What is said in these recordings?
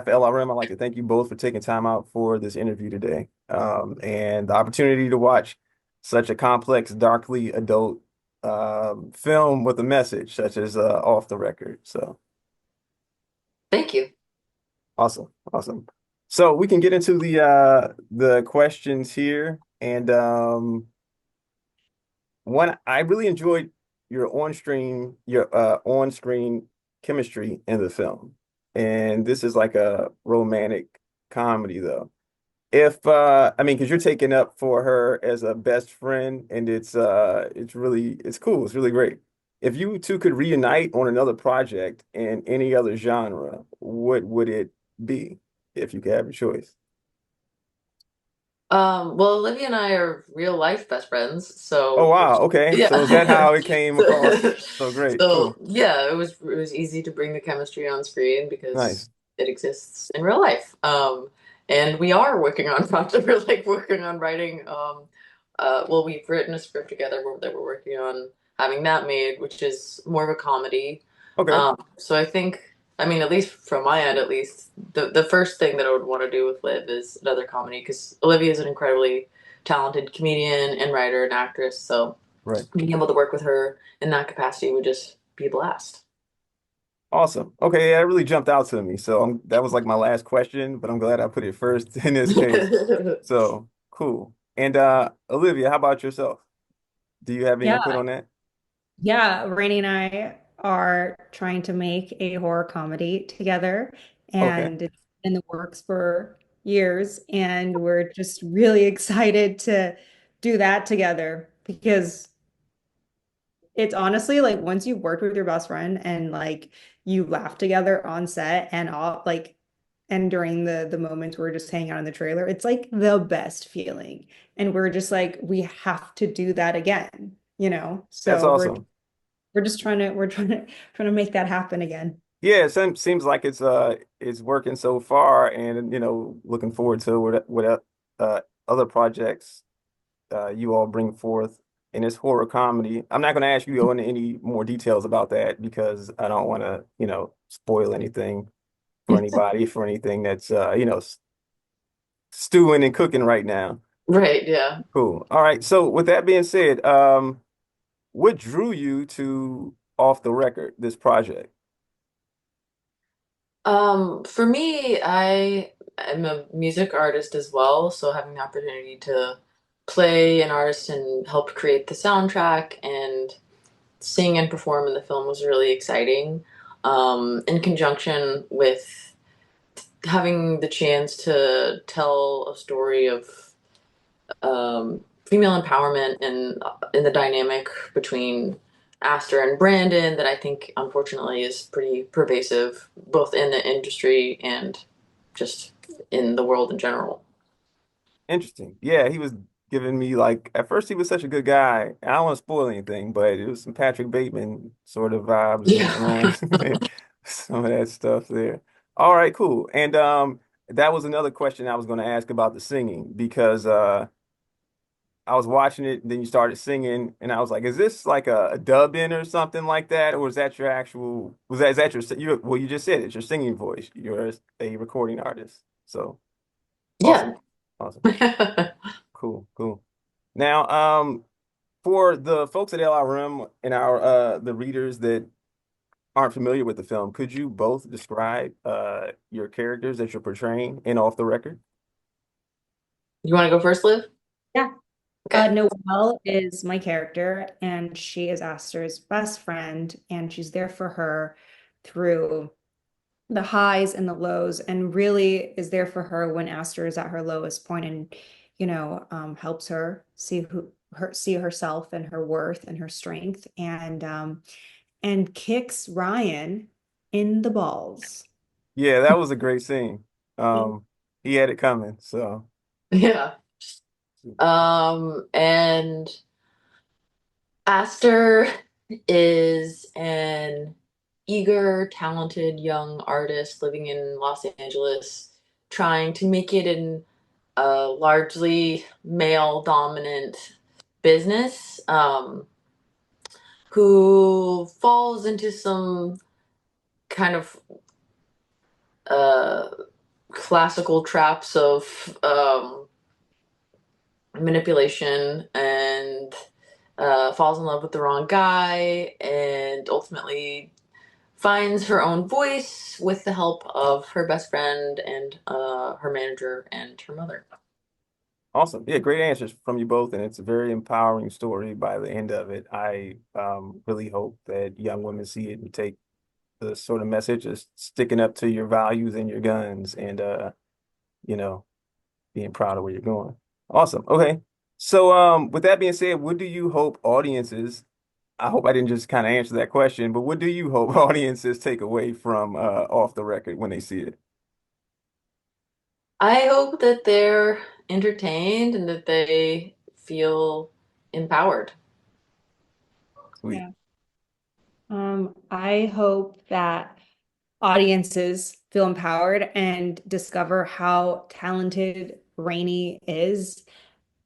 of LRM, I'd like to thank you both for taking time out for this interview today, and the opportunity to watch such a complex, darkly adult film with a message such as Off the Record. So Thank you. awesome, awesome. So we can get into the questions here, and one I really enjoyed your on-screen chemistry in the film, and this is like a romantic comedy though. If I mean, because you're taking up for her as a best friend, and it's cool, it's really great. If you two could reunite on another project in any other genre, what would it be if you could have a choice? Well, Olivia and I are real life best friends, Oh so wow, okay. So is that yeah. how it came across? So, So great, so cool, yeah, it was easy to bring the chemistry on screen because nice. it exists in real life. And we are working on project. We're like working on writing. Well, we've written a script together that we're working on having that made, which is more of a comedy. Okay. So I think, I mean, at least from my end, at least the first thing that I would want to do with Liv is another comedy because Olivia is an incredibly talented comedian and writer and actress. So Right. being able to work with her in that capacity would just be a blast. Awesome. Okay, yeah, it really jumped out to me. So that was like my last question, but I'm glad I put it first in this case. So cool. And Olivia, how about yourself? Do you have any Yeah, input on that? yeah. Rainey and I are trying to make a horror comedy together, Okay. and it's in the works for years. And we're just really excited to do that together because it's honestly like once you've worked with your best friend and like you laugh together on set and all like and during the moments we're just hanging out in the trailer, it's like the best feeling. And we're just like, we have to do that again, you know? That's So we're awesome. we're just trying to make that happen again. Yeah, seems like it's working so far, and looking forward to what other projects you all bring forth in this horror comedy. I'm not going to ask you to go into any more details about that because I don't want to, spoil anything for anybody for anything that's stewing and cooking right now. Right, yeah. Cool. All right. So with that being said, what drew you to Off the Record, this project? For me, I am a music artist as well, so having the opportunity to play an artist and help create the soundtrack and sing and perform in the film was really exciting. In conjunction with having the chance to tell a story of female empowerment and in the dynamic between Astor and Brandon that I think unfortunately is pretty pervasive both in the industry and just in the world in general. Interesting. Yeah, he was giving me like at first he was such a good guy. I don't want to spoil anything, but it was some Patrick Bateman sort of vibes going Yeah. on. Some of that stuff there. All right, cool. And that was another question I was going to ask about the singing because I was watching it, and then you started singing, and I was like, "Is this like a dub in or something like that, or is that your actual? Is that well, you just said it's your singing voice. You're a recording artist, so awesome, Yeah. awesome, cool, cool. Now, for the folks at LRM and our the readers that aren't familiar with the film, could you both describe your characters that you're portraying in Off the Record? You want to go first, Liv? Yeah. Okay. Noelle is my character, and she is Astor's best friend, and she's there for her through the highs and the lows, and really is there for her when Astor is at her lowest point, and helps her see herself and her worth and her strength, and kicks Ryan in the balls. Yeah, that was a great scene. Um, he had it coming, so. Yeah. And Astor is an eager, talented young artist living in Los Angeles, trying to make it in a largely male dominant business, who falls into some kind of uh, classical traps of manipulation and falls in love with the wrong guy and ultimately finds her own voice with the help of her best friend and her manager and her mother. Awesome. Yeah, great answers from you both, and it's a very empowering story by the end of it. I really hope that young women see it and take the sort of message of sticking up to your values and your guns and you know, being proud of where you're going. Awesome. Okay. So with that being said, what do you hope audiences, I hope I didn't just kind of answer that question, but what do you hope audiences take away from Off the Record when they see it? I hope that they're entertained and that they feel empowered. Sweet. Yeah. I hope that audiences feel empowered and discover how talented Rainey is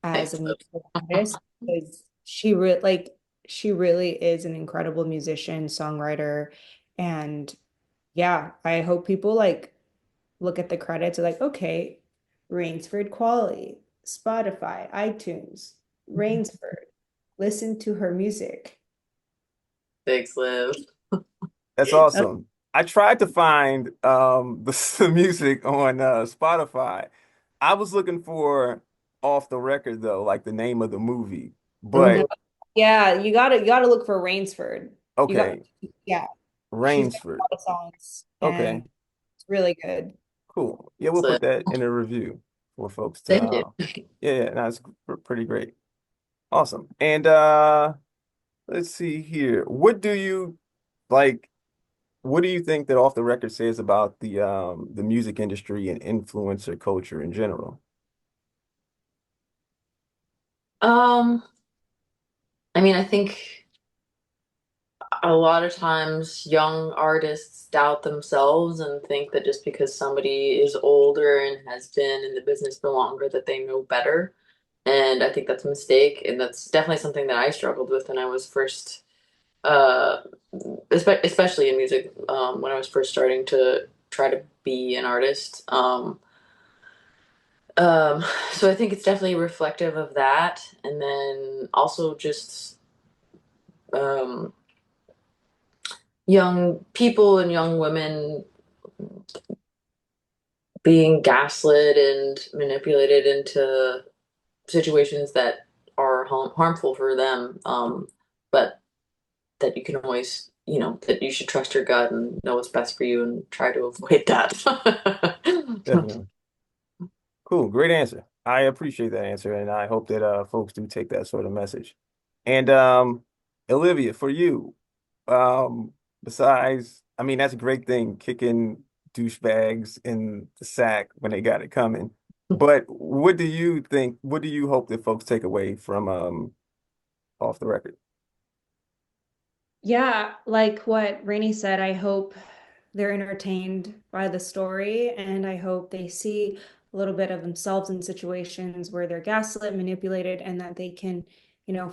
as a Thanks. musical artist because she really is an incredible musician, songwriter, and yeah, I hope people like look at the credits and like, okay, Rainsford Qualley, Spotify, iTunes, Rainsford, listen to her music. Thanks, Liv. That's That's, awesome. I tried to find the music on Spotify. I was looking for Off the Record though, like the name of the movie. Mhm. But yeah, you gotta look for Rainsford. You got okay, yeah, she's got a Rainsford. lot of songs and Okay, it's really good. cool. Yeah, we'll Thanks, put Liv. that in a review for folks to Thank you. yeah, that's pretty great. Awesome. And let's see here. Like what do you think that Off the Record says about the music industry and influencer culture in general? Um, I mean, I think a lot of times young artists doubt themselves and think that just because somebody is older and has been in the business for longer that they know better. And I think that's a mistake, and that's definitely something that I struggled with when I was first uh especially in music, when I was first starting to try to be an artist. Um, so I think it's definitely reflective of that, and then also just um, young people and young women being gaslit and manipulated into situations that are harmful for them, but that you can always, that you should trust your gut and know what's best for you and try to avoid that. Definitely. Cool. Great answer. I appreciate that answer, and I hope that folks do take that sort of message. And Olivia, for you, besides, I mean, that's a great thing, kicking douchebags in the sack when they got it coming. But what do you think, what do you hope that folks take away from Off the Record? Yeah, like what Rainey said, I hope they're entertained by the story and I hope they see a little bit of themselves in situations where they're gaslit, manipulated, and that they can,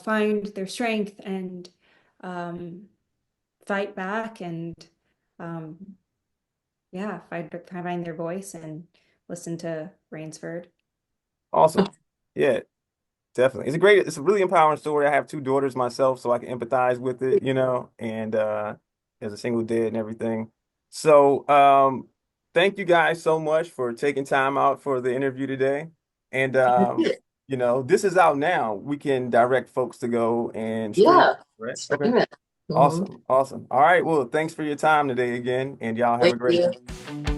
find their strength and um, fight back and um, yeah, find their voice and listen to Rainsford. Awesome. Yeah, definitely. It's a really empowering story. I have two daughters myself, so I can empathize with it, and as a single dad and everything. So, thank you guys so much for taking time out for the interview today. And this is out now. We can direct folks to go and stream, Yeah, right? Okay. stream it. Hmm. Awesome. Awesome. All right. Well, thanks for your time today again, and y'all have a Thank great you. one.